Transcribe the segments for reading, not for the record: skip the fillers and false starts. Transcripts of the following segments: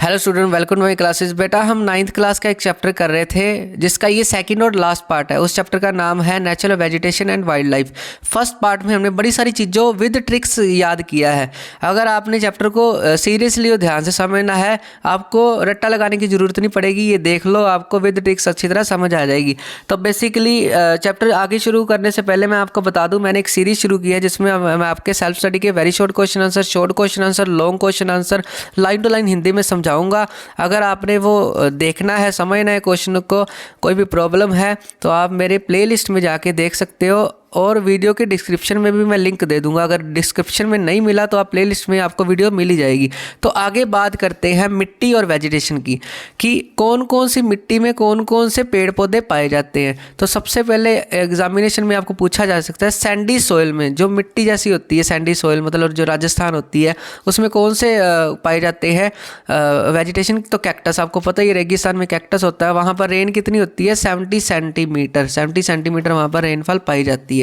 Hello student, welcome to my classes. बेटा हम ninth class का एक चैप्टर कर रहे थे जिसका ये सेकंड और लास्ट पार्ट है। उस चैप्टर का नाम है natural vegetation and wild life. First part में हमने बड़ी सारी चीज़ों विद ट्रिक्स याद किया है। अगर आपने चैप्टर को सीरियसली और ध्यान से समझना है, आपको रट्टा लगाने की ज़रूरत नहीं पड़ेगी। ये देख लो, आपको विद ट्रिक्स अच्छी तरह समझ आ जाएगी। तो बेसिकली चैप्टर आगे शुरू करने से पहले मैं आपको बता दूँ, मैंने एक सीरीज़ शुरू की है जिसमें मैं आपके सेल्फ स्टडी के very short question answer, short question answer, long question answer line to line Hindi में समझाऊंगा। अगर आपने वो देखना है, समझना है क्वेश्चन को, कोई भी प्रॉब्लम है तो आप मेरे प्लेलिस्ट में जाके देख सकते हो और वीडियो के डिस्क्रिप्शन में भी मैं लिंक दे दूंगा। अगर डिस्क्रिप्शन में नहीं मिला तो आप प्लेलिस्ट में आपको वीडियो मिल ही जाएगी। तो आगे बात करते हैं मिट्टी और वेजिटेशन की, कि कौन कौन सी मिट्टी में कौन कौन से पेड़ पौधे पाए जाते हैं। तो सबसे पहले एग्जामिनेशन में आपको पूछा जा सकता है, सैंडी सोइल में जो मिट्टी जैसी होती है, सैंडी सोइल मतलब जो राजस्थान होती है, उसमें कौन से पाए जाते हैं वेजिटेशन। तो कैक्टस, आपको पता ही रेगिस्तान में कैक्टस होता है। वहाँ पर रेन कितनी होती है? 70 सेंटीमीटर वहाँ पर रेनफॉल पाई जाती है।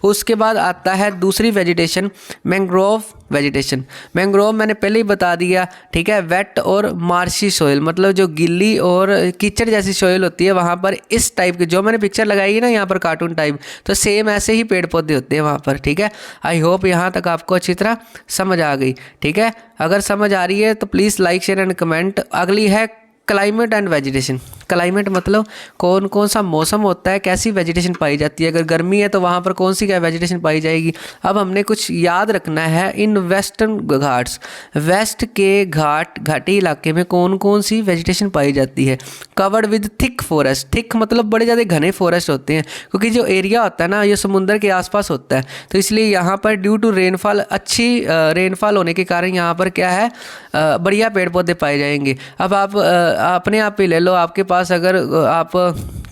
उसके बाद आता है दूसरी वेजिटेशन, मैंग्रोव वेजिटेशन। मैंग्रोव मैंने पहले ही बता दिया, ठीक है। वेट और मार्शी सोइल मतलब जो गिल्ली और कीचड़ जैसी सोइल होती है, वहाँ पर इस टाइप की जो मैंने पिक्चर लगाई है ना यहाँ पर कार्टून टाइप, तो सेम ऐसे ही पेड़ पौधे होते हैं वहाँ पर, ठीक है। आई होप यहाँ तक आपको अच्छी तरह समझ आ गई, ठीक है। अगर समझ आ रही है तो please like share and comment. अगली है क्लाइमेट एंड वेजिटेशन। क्लाइमेट मतलब कौन कौन सा मौसम होता है, कैसी वेजिटेशन पाई जाती है। अगर गर्मी है तो वहाँ पर कौन सी क्या वेजिटेशन पाई जाएगी। अब हमने कुछ याद रखना है इन वेस्टर्न घाट्स, वेस्ट के घाटी इलाके में कौन कौन सी वेजिटेशन पाई जाती है। Covered with thick forest, thick मतलब बड़े ज़्यादा घने फॉरेस्ट होते हैं, क्योंकि जो एरिया होता है ना ये समुद्र के आसपास होता है, तो इसलिए यहाँ पर ड्यू टू रेनफॉल, अच्छी रेनफॉल होने के कारण यहाँ पर क्या है, बढ़िया पेड़ पौधे पाए जाएंगे। अब आप अपने आप ही ले लो, आपके पास अगर आप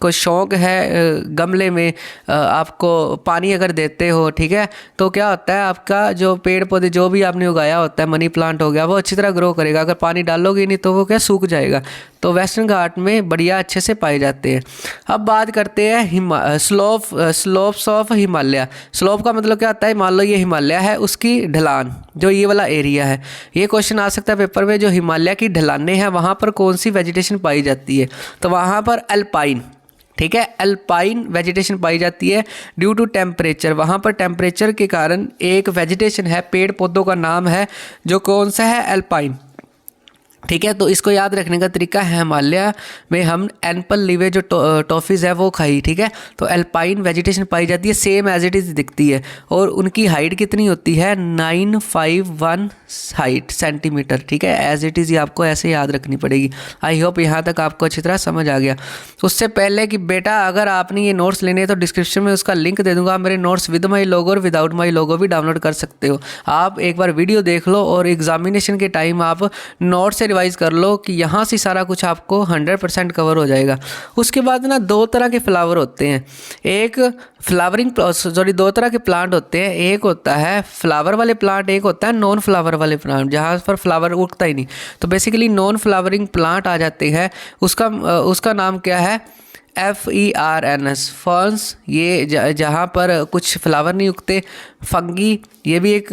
को शौक़ है गमले में आपको पानी अगर देते हो, ठीक है, तो क्या होता है आपका जो पेड़ पौधे जो भी आपने उगाया होता है, मनी प्लांट हो गया, वो अच्छी तरह ग्रो करेगा। अगर पानी डालोगे नहीं तो वो क्या सूख जाएगा। तो वेस्टर्न घाट में बढ़िया अच्छे से पाए जाते हैं। अब बात करते हैं स्लोप्स ऑफ हिमालय। स्लोप का मतलब क्या होता है? मान लो ये हिमालय है, उसकी ढलान जो ये वाला एरिया है, ये क्वेश्चन आ सकता है पेपर में, जो हिमालय की ढलानें हैं वहाँ पर कौन सी वेजिटेशन पाई जाती है। तो वहाँ पर अल्पाइन, ठीक है, अल्पाइन वेजिटेशन पाई जाती है ड्यू टू टेम्परेचर। वहाँ पर टेम्परेचर के कारण एक वेजिटेशन है, पेड़ पौधों का नाम है जो कौन सा है? अल्पाइन, ठीक है। तो इसको याद रखने का तरीका है, हिमालय में हम एनपल लिवे जो टॉफीज़ है वो खाई, ठीक है। तो अल्पाइन वेजिटेशन पाई जाती है, सेम एज इट इज़ दिखती है, और उनकी हाइट कितनी होती है? 951 हाइट सेंटीमीटर, ठीक है। एज इट इज़ ये आपको ऐसे याद रखनी पड़ेगी। आई होप यहाँ तक आपको अच्छी तरह समझ आ गया। उससे पहले कि बेटा अगर आपने ये नोट्स लेने हैं तो डिस्क्रिप्शन में उसका लिंक दे दूँगा। मेरे नोट्स विद माई लोगो और विदाउट माई लोगो भी डाउनलोड कर सकते हो। आप एक बार वीडियो देख लो और एग्जामिनेशन के टाइम आप नोट से रिवाइज कर लो कि यहाँ से सारा कुछ आपको 100% कवर हो जाएगा। उसके बाद ना दो तरह के फ्लावर होते हैं, एक फ्लावरिंग दो तरह के प्लांट होते हैं। एक होता है फ्लावर वाले प्लांट, एक होता है नॉन फ्लावर वाले प्लांट जहाँ पर फ्लावर उगता ही नहीं। तो बेसिकली नॉन फ्लावरिंग प्लांट आ जाते हैं। उसका नाम क्या है? FERNS, फर्न्स, ये जहाँ पर कुछ फ्लावर नहीं उगते। फंगी, ये भी एक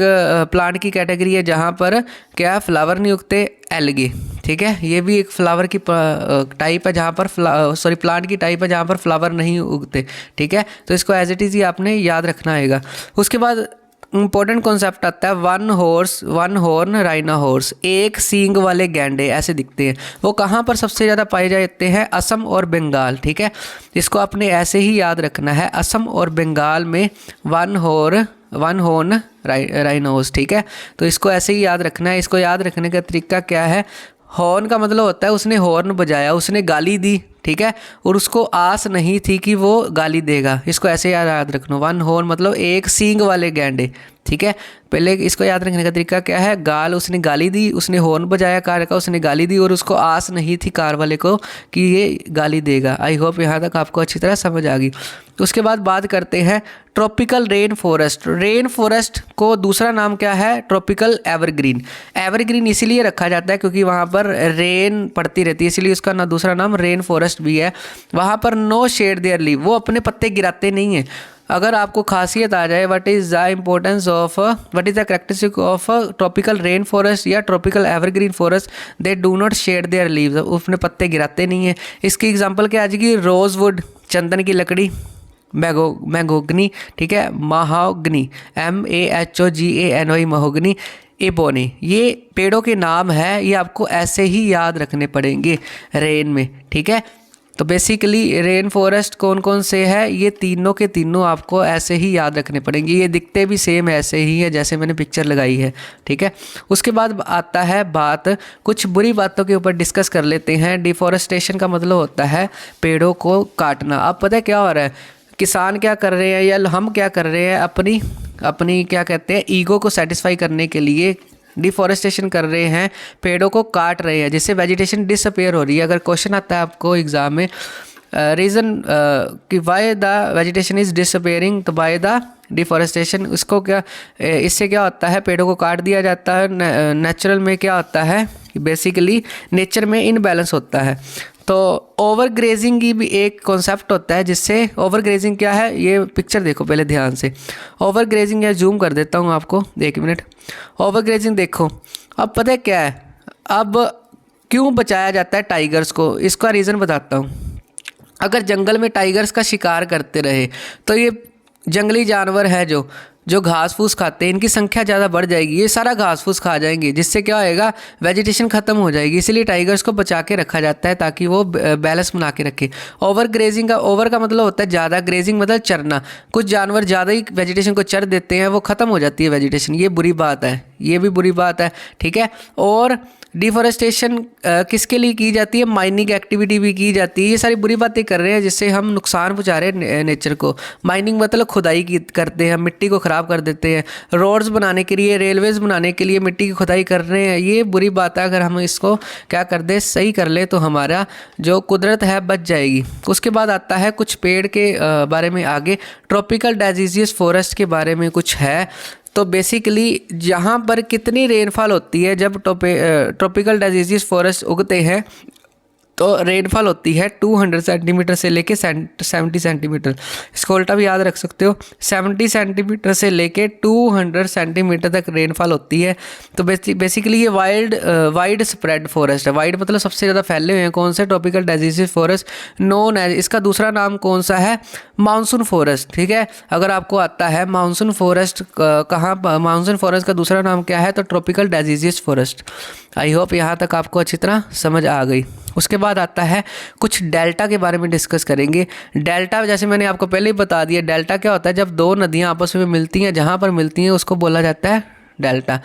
प्लांट की कैटेगरी है जहाँ पर क्या फ्लावर नहीं उगते। एल्गे, ठीक है, ये भी एक फ्लावर की टाइप है जहाँ पर प्लांट की टाइप है जहाँ पर फ्लावर नहीं उगते, ठीक है। तो इसको एज इट इज़ ही आपने याद रखना आएगा। उसके बाद इंपॉर्टेंट कॉन्सेप्ट आता है वन हॉर्न राइनो हॉर्स, एक सींग वाले गैंडे ऐसे दिखते हैं। वो कहाँ पर सबसे ज़्यादा पाए जाते हैं? असम और बंगाल, ठीक है। इसको आपने ऐसे ही याद रखना है, असम और बंगाल में वन हॉर्न राइनोस, ठीक है। तो इसको ऐसे ही याद रखना है। इसको याद रखने का तरीका क्या है? हॉर्न का मतलब होता है उसने हॉर्न बजाया, उसने गाली दी, ठीक है, और उसको आस नहीं थी कि वो गाली देगा। इसको ऐसे याद रखना, वन हॉर्न मतलब एक सींग वाले गैंडे, ठीक है। पहले इसको याद रखने का तरीका क्या है? उसने गाली दी, उसने हॉर्न बजाया कार का, उसने गाली दी और उसको आस नहीं थी कार वाले को कि ये गाली देगा। आई होप यहाँ तक आपको अच्छी तरह समझ आ गई। उसके बाद बात करते हैं tropical rain forest. Rain forest को दूसरा नाम क्या है? Tropical evergreen. एवरग्रीन इसीलिए रखा जाता है क्योंकि वहाँ पर रेन पड़ती रहती है, इसलिए उसका ना दूसरा नाम रेन फॉरेस्ट भी है। वहाँ पर नो शेड देयर लीव, वो अपने पत्ते गिराते नहीं हैं। अगर आपको खासियत आ जाए, what is the importance of, what is the characteristic of tropical rain forest या tropical evergreen forest, they do not shed their leaves, उसमें पत्ते गिराते नहीं हैं। इसकी एग्जांपल क्या आ जाएगी, रोज़वुड चंदन की लकड़ी, मैगोगनी, ठीक है, महागनी MAHOGANY महोगनी, एबोनी, ये पेड़ों के नाम है, ये आपको ऐसे ही याद रखने पड़ेंगे रेन में, ठीक है। तो बेसिकली रेन फॉरेस्ट कौन कौन से है, ये तीनों के तीनों आपको ऐसे ही याद रखने पड़ेंगे। ये दिखते भी सेम ऐसे ही है जैसे मैंने पिक्चर लगाई है, ठीक है। उसके बाद आता है बात, कुछ बुरी बातों के ऊपर डिस्कस कर लेते हैं। डिफॉरेस्टेशन का मतलब होता है पेड़ों को काटना। अब पता है क्या हो रहा है, किसान क्या कर रहे हैं या हम क्या कर रहे हैं, अपनी क्या कहते हैं, ईगो को सेटिस्फाई करने के लिए डिफॉरेस्टेशन कर रहे हैं, पेड़ों को काट रहे हैं, जिससे वेजिटेशन डिसअपेयर हो रही है। अगर क्वेश्चन आता है आपको एग्जाम में, रीज़न कि why the vegetation is disappearing, तो बाय द डिफॉरेस्टेशन, इसको क्या, इससे क्या होता है, पेड़ों को काट दिया जाता है। नेचुरल में क्या होता है, बेसिकली नेचर में इनबैलेंस होता है। तो ओवर ग्रेजिंग की भी एक कॉन्सेप्ट होता है, जिससे ओवर ग्रेजिंग क्या है, ये पिक्चर देखो पहले ध्यान से। ओवर ग्रेजिंग, या जूम कर देता हूँ आपको, 1 मिनट। ओवर ग्रेजिंग देखो, अब पता है क्या है, अब क्यों बचाया जाता है टाइगर्स को, इसका रीज़न बताता हूँ। अगर जंगल में टाइगर्स का शिकार करते रहे तो ये जंगली जानवर है जो घास फूस खाते हैं, इनकी संख्या ज़्यादा बढ़ जाएगी, ये सारा घास फूस खा जाएंगे, जिससे क्या होएगा, वेजिटेशन ख़त्म हो जाएगी। इसलिए टाइगर्स को बचा के रखा जाता है ताकि वो बैलेंस बना के रखे। ओवर ग्रेजिंग का, ओवर का मतलब होता है ज़्यादा, ग्रेजिंग मतलब चरना। कुछ जानवर ज़्यादा ही वेजिटेशन को चर देते हैं, वो ख़त्म हो जाती है वेजिटेशन, ये बुरी बात है, ये भी बुरी बात है, ठीक है। और डिफॉरेस्टेशन किसके लिए की जाती है, माइनिंग एक्टिविटी भी की जाती है। ये सारी बुरी बातें कर रहे हैं जिससे हम नुकसान पहुंचा रहे हैं नेचर को। माइनिंग मतलब खुदाई की करते हैं, मिट्टी को ख़राब कर देते हैं। रोड्स बनाने के लिए, रेलवेज़ बनाने के लिए मिट्टी की खुदाई कर रहे हैं, ये बुरी बात है। अगर हम इसको क्या कर दे, सही कर ले, तो हमारा जो कुदरत है बच जाएगी। उसके बाद आता है कुछ पेड़ के बारे में आगे, ट्रॉपिकल डिजीज़ फॉरेस्ट के बारे में कुछ है। तो बेसिकली जहाँ पर कितनी रेनफॉल होती है जब ट्रॉपिकल डिजीज़ फॉरेस्ट उगते हैं, तो रेनफॉल होती है 200 सेंटीमीटर से लेके 70 सेंटीमीटर। इसको उल्टा भी याद रख सकते हो, 70 सेंटीमीटर से लेके 200 सेंटीमीटर तक रेनफॉल होती है। तो बेसिकली ये वाइड स्प्रेड फॉरेस्ट है। वाइड मतलब सबसे ज़्यादा फैले हुए हैं कौन से, ट्रॉपिकल डिजीज़ फॉरेस्ट नोन है। इसका दूसरा नाम कौन सा है, मानसून फॉरेस्ट, ठीक है। अगर आपको आता है मानसून फॉरेस्ट कहाँ, मानसून फॉरेस्ट का दूसरा नाम क्या है, तो tropical disease forest. I hope यहाँ तक आपको अच्छी तरह समझ आ गई। उसके बाद आता है कुछ डेल्टा के बारे में डिस्कस करेंगे। डेल्टा जैसे मैंने आपको पहले ही बता दिया, डेल्टा क्या होता है, जब दो नदियाँ आपस में मिलती हैं, जहाँ पर मिलती हैं उसको बोला जाता है डेल्टा।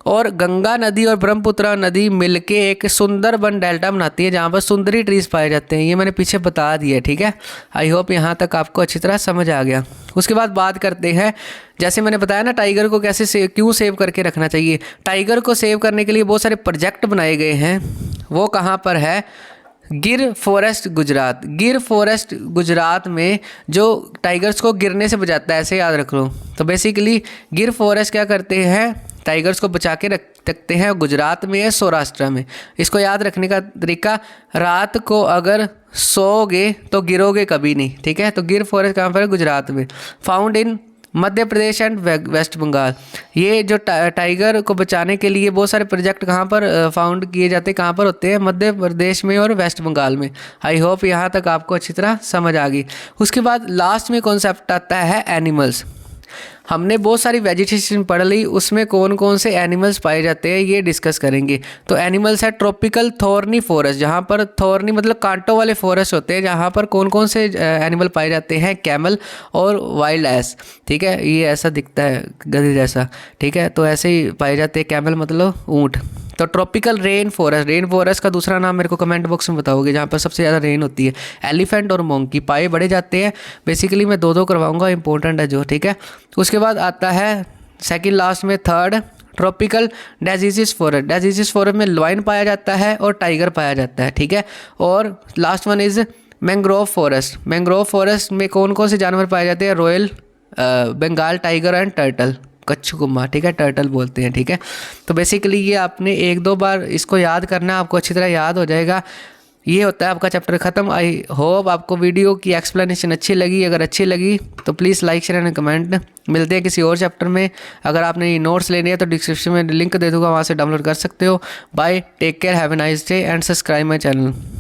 और गंगा नदी और ब्रह्मपुत्र नदी मिलके एक सुंदरबन डेल्टा बनाती है, जहाँ पर सुंदरी ट्रीज पाए जाते हैं। ये मैंने पीछे बता दिया, ठीक है। आई होप यहाँ तक आपको अच्छी तरह समझ आ गया। उसके बाद बात करते हैं, जैसे मैंने बताया ना, टाइगर को कैसे क्यों सेव करके रखना चाहिए। टाइगर को सेव करने के लिए बहुत सारे प्रोजेक्ट बनाए गए हैं। वो कहाँ पर है, गिर फॉरेस्ट गुजरात। गिर फॉरेस्ट गुजरात में जो टाइगर्स को गिरने से बचाता है, ऐसे याद रख लो। तो बेसिकली गिर फॉरेस्ट क्या करते हैं, टाइगर्स को बचा के रखते हैं। गुजरात में है, सौराष्ट्र में। इसको याद रखने का तरीका, रात को अगर सोओगे तो गिरोगे कभी नहीं, ठीक है। तो गिर फॉरेस्ट कहाँ पर है, गुजरात में। Found in Madhya Pradesh and West Bengal. ये जो टाइगर को बचाने के लिए बहुत सारे प्रोजेक्ट कहाँ पर फाउंड किए जाते हैं, कहाँ पर होते हैं, मध्य प्रदेश में और वेस्ट बंगाल में। आई होप यहाँ तक आपको अच्छी तरह समझ आ गई। उसके बाद लास्ट में कॉन्सेप्ट आता है एनिमल्स। हमने बहुत सारी वेजिटेशन पढ़ ली, उसमें कौन कौन से एनिमल्स पाए जाते हैं ये डिस्कस करेंगे। तो एनिमल्स है ट्रॉपिकल थॉर्नी फॉरेस्ट, जहाँ पर थॉर्नी मतलब कांटों वाले फॉरेस्ट होते हैं, जहाँ पर कौन कौन से एनिमल पाए जाते हैं, कैमल और वाइल्ड एस, ठीक है। ये ऐसा दिखता है गधे जैसा, ठीक है। तो ऐसे ही पाए जाते हैं, कैमल मतलब ऊँट। तो ट्रॉपिकल रेन फॉरेस्ट का दूसरा नाम मेरे को कमेंट बॉक्स में बताओगे, जहाँ पर सबसे ज़्यादा रेन होती है। एलिफेंट और मोंकी पाए बड़े जाते हैं। बेसिकली मैं दो करवाऊंगा, इंपॉर्टेंट है जो, ठीक है। उसके बाद आता है सेकंड लास्ट में third, tropical disease forest. Disease forest में लायन पाया जाता है और टाइगर पाया जाता है, ठीक है। और last one is mangrove forest. Mangrove forest में कौन कौन से जानवर पाए जाते हैं, royal Bengal tiger and turtle, कच्छकुम्मा, ठीक है, टर्टल बोलते हैं, ठीक है। तो बेसिकली ये आपने 1-2 बार इसको याद करना है, आपको अच्छी तरह याद हो जाएगा। ये होता है आपका चैप्टर ख़त्म। आई होप आपको वीडियो की एक्सप्लेनेशन अच्छी लगी। अगर अच्छी लगी तो please like share and comment. मिलते हैं किसी और चैप्टर में। अगर आपने ये नोट्स लेने हैं तो डिस्क्रिप्शन में लिंक दे दूँगा, वहाँ से डाउनलोड कर सकते हो। Bye, take care, have a nice day and subscribe my channel.